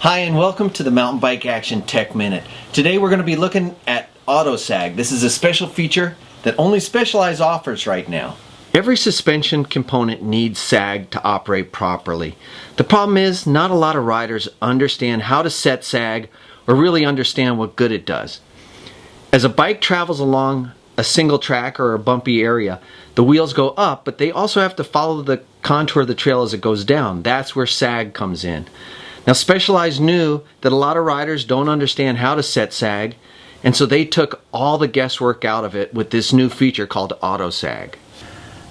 Hi and welcome to the Mountain Bike Action Tech Minute. Today we're going to be looking at Auto Sag. This is a special feature that only Specialized offers right now. Every suspension component needs sag to operate properly. The problem is not a lot of riders understand how to set sag or really understand what good it does. As a bike travels along a single track or a bumpy area, the wheels go up, but they also have to follow the contour of the trail as it goes down. That's where sag comes in. Now, Specialized knew that a lot of riders don't understand how to set sag, and so they took all the guesswork out of it with this new feature called Auto Sag.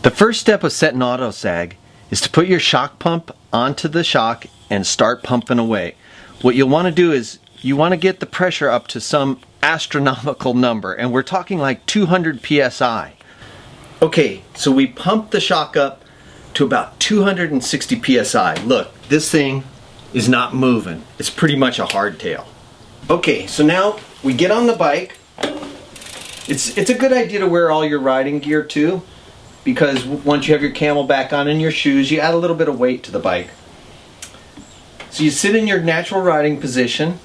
The first step of setting Auto Sag is to put your shock pump onto the shock and start pumping away. What you'll want to do is you want to get the pressure up to some astronomical number, and we're talking like 200 psi. Okay, so we pump the shock up to about 260 psi. Look, this thing is not moving. It's pretty much a hardtail. Okay, so now we get on the bike. It's a good idea to wear all your riding gear too, because once you have your Camelback on and your shoes, you add a little bit of weight to the bike. So you sit in your natural riding position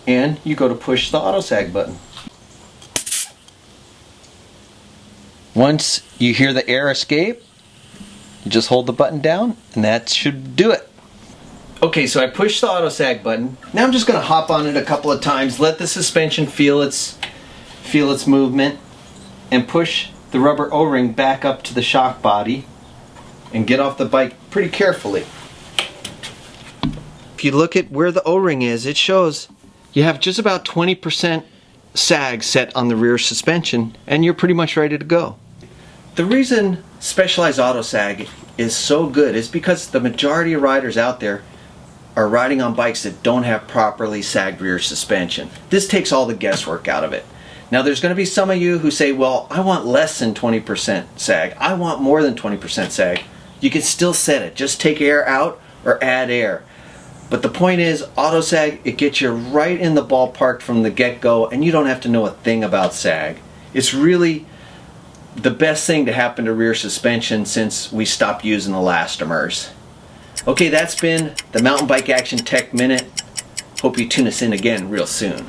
and you go to push the Auto Sag button. Once you hear the air escape, you just hold the button down and that should do it. Okay, so I pushed the Auto Sag button. Now I'm just going to hop on it a couple of times, let the suspension feel its movement, and push the rubber O-ring back up to the shock body and get off the bike pretty carefully. If you look at where the O-ring is, it shows you have just about 20% sag set on the rear suspension and you're pretty much ready to go. The reason Specialized Auto Sag is so good is because the majority of riders out there are riding on bikes that don't have properly sagged rear suspension. This takes all the guesswork out of it. Now there's going to be some of you who say, well, I want less than 20% sag. I want more than 20% sag. You can still set it. Just take air out or add air. But the point is, Auto Sag, it gets you right in the ballpark from the get-go and you don't have to know a thing about sag. It's really the best thing to happen to rear suspension since we stopped using elastomers. Okay, that's been the Mountain Bike Action Tech Minute. Hope you tune us in again real soon.